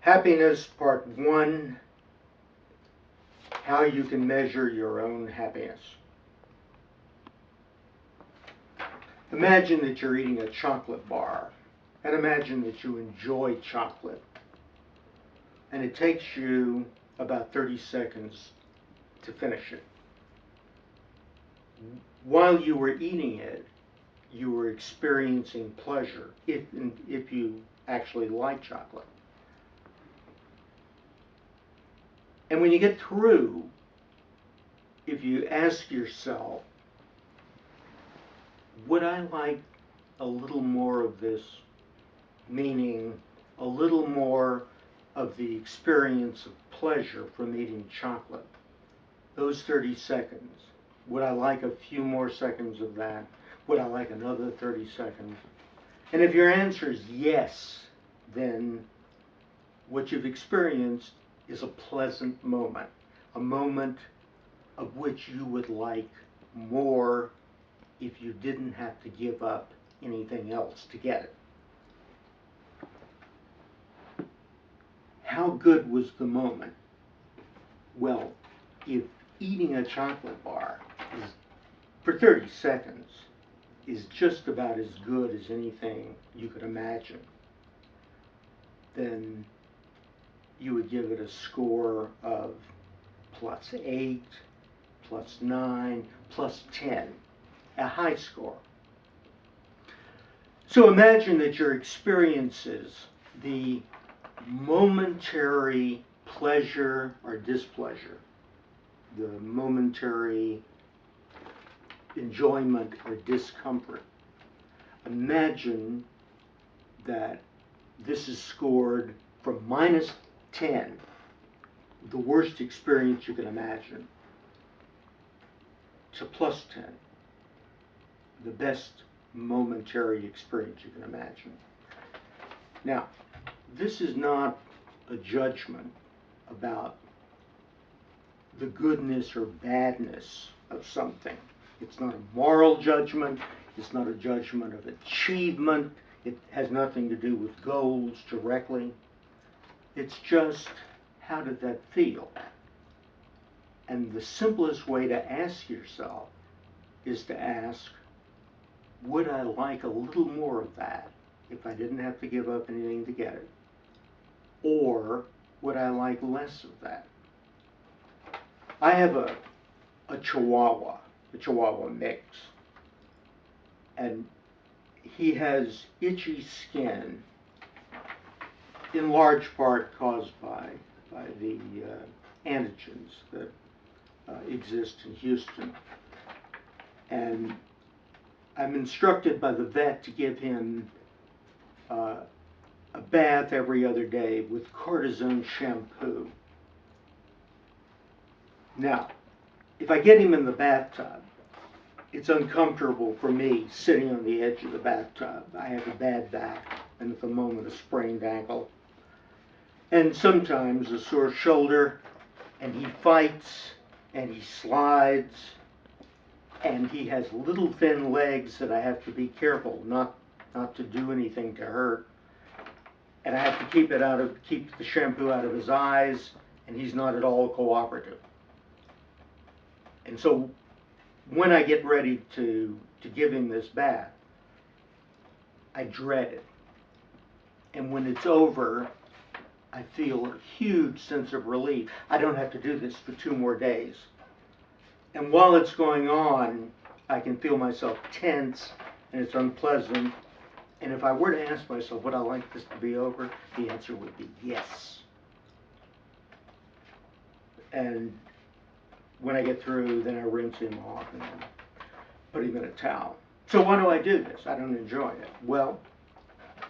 Happiness, Part 1, how you can measure your own happiness. Imagine that you're eating a chocolate bar, and imagine that you enjoy chocolate. And it takes you about 30 seconds to finish it. While you were eating it, you were experiencing pleasure, if you actually like chocolate. And when you get through, if you ask yourself, would I like a little more of this, meaning a little more of the experience of pleasure from eating chocolate, those 30 seconds, would I like a few more seconds of that? Would I like another 30 seconds? And if your answer is yes, then what you've experienced is a pleasant moment, a moment of which you would like more if you didn't have to give up anything else to get it. How good was the moment? Well, if eating a chocolate bar for 30 seconds is just about as good as anything you could imagine, then you would give it a score of +8, +9, +10, a high score. So imagine that your experiences, the momentary pleasure or displeasure, the momentary enjoyment or discomfort, imagine that this is scored from -10, the worst experience you can imagine, to +10, the best momentary experience you can imagine. Now, this is not a judgment about the goodness or badness of something. It's not a moral judgment. It's not a judgment of achievement. It has nothing to do with goals directly. It's just, how did that feel? And the simplest way to ask yourself is to ask, would I like a little more of that if I didn't have to give up anything to get it? Or would I like less of that? I have a Chihuahua mix, and he has itchy skin, in large part caused by the antigens that exist in Houston. And I'm instructed by the vet to give him a bath every other day with cortisone shampoo. Now, if I get him in the bathtub, it's uncomfortable for me sitting on the edge of the bathtub. I have a bad back, and at the moment a sprained ankle, and sometimes a sore shoulder, and he fights, and he slides, and he has little thin legs that I have to be careful not to do anything to hurt. And I have to keep the shampoo out of his eyes, and he's not at all cooperative. And so when I get ready to give him this bath, I dread it. And when it's over, I feel a huge sense of relief. I don't have to do this for 2 more days. And while it's going on, I can feel myself tense, and it's unpleasant. And if I were to ask myself, would I like this to be over? The answer would be yes. And when I get through, then I rinse him off and put him in a towel. So why do I do this? I don't enjoy it. Well,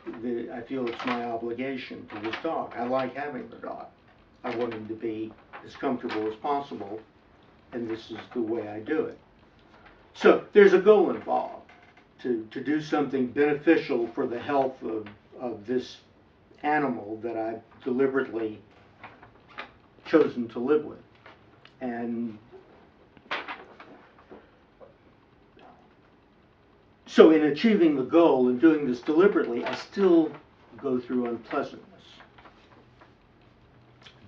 I feel it's my obligation to this dog. I like having the dog. I want him to be as comfortable as possible, and this is the way I do it. So there's a goal involved to do something beneficial for the health of this animal that I've deliberately chosen to live with. And so in achieving the goal and doing this deliberately, I still go through unpleasantness.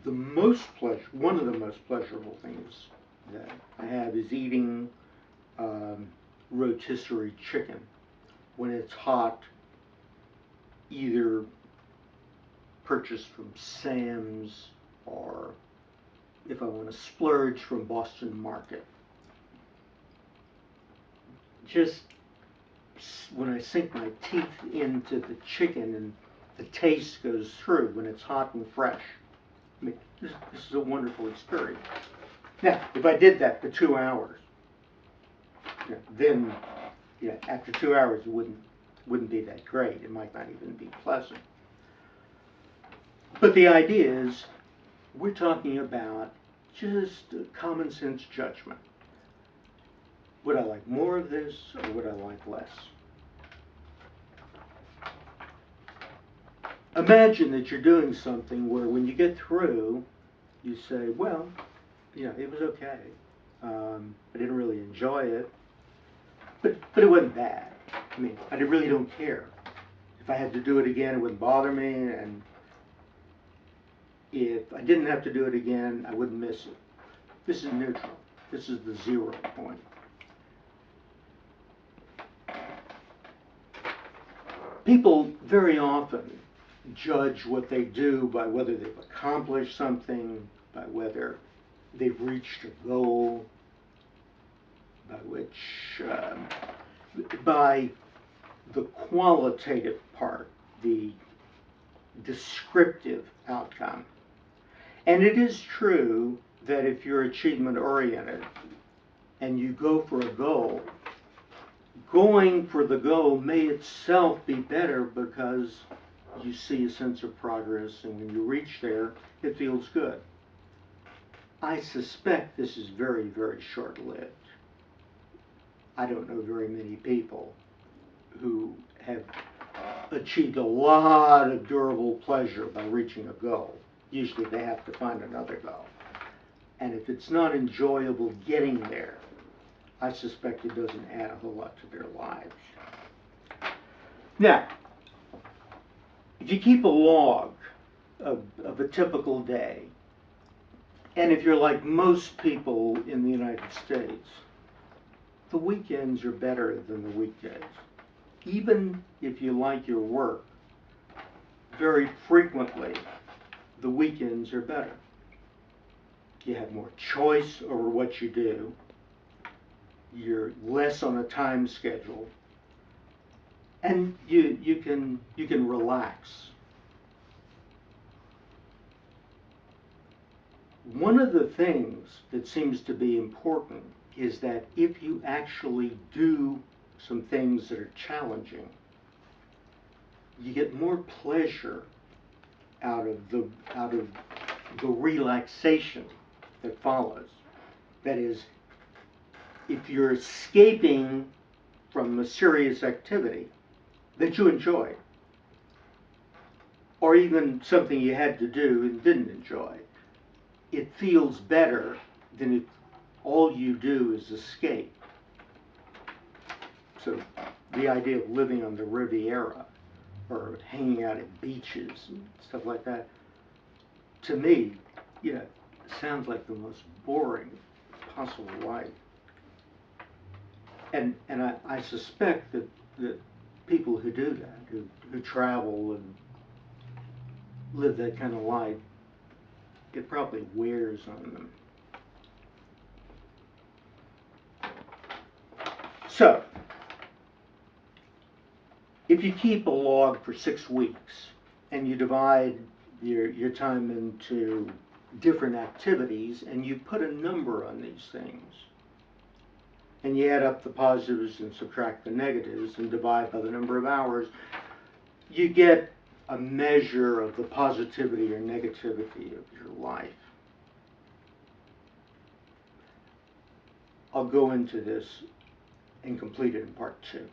one of the most pleasurable things that I have is eating rotisserie chicken when it's hot, either purchased from Sam's or if I want to splurge from Boston Market. Just when I sink my teeth into the chicken and the taste goes through when it's hot and fresh. I mean, this is a wonderful experience. Now, if I did that for 2 hours, then after 2 hours it wouldn't be that great. It might not even be pleasant. But the idea is we're talking about just a common sense judgment. Would I like more of this or would I like less? Imagine that you're doing something where when you get through, you say, well, it was okay. I didn't really enjoy it, but it wasn't bad. I mean, I really don't care. If I had to do it again, it wouldn't bother me, and if I didn't have to do it again, I wouldn't miss it. This is neutral. This is the 0 point. People very often judge what they do by whether they've accomplished something, by whether they've reached a goal, by the qualitative part, the descriptive outcome. And it is true that if you're achievement oriented and you go for a goal, going for the goal may itself be better because you see a sense of progress, and when you reach there, it feels good. I suspect this is very, very short-lived. I don't know very many people who have achieved a lot of durable pleasure by reaching a goal. Usually they have to find another goal. And if it's not enjoyable getting there, I suspect it doesn't add a whole lot to their lives. Now, if you keep a log of a typical day, and if you're like most people in the United States, the weekends are better than the weekdays. Even if you like your work, very frequently the weekends are better. You have more choice over what you do. You're less on a time schedule, and you can relax. One of the things that seems to be important is that if you actually do some things that are challenging, you get more pleasure out of the relaxation that follows. That is, if you're escaping from a serious activity that you enjoy, or even something you had to do and didn't enjoy, it feels better than if all you do is escape. So the idea of living on the Riviera or hanging out at beaches and stuff like that, to me, sounds like the most boring possible life. And I suspect that people who do that, who travel and live that kind of life, it probably wears on them. So, if you keep a log for 6 weeks and you divide your time into different activities and you put a number on these things, and you add up the positives and subtract the negatives and divide by the number of hours, you get a measure of the positivity or negativity of your life. I'll go into this and complete it in part 2.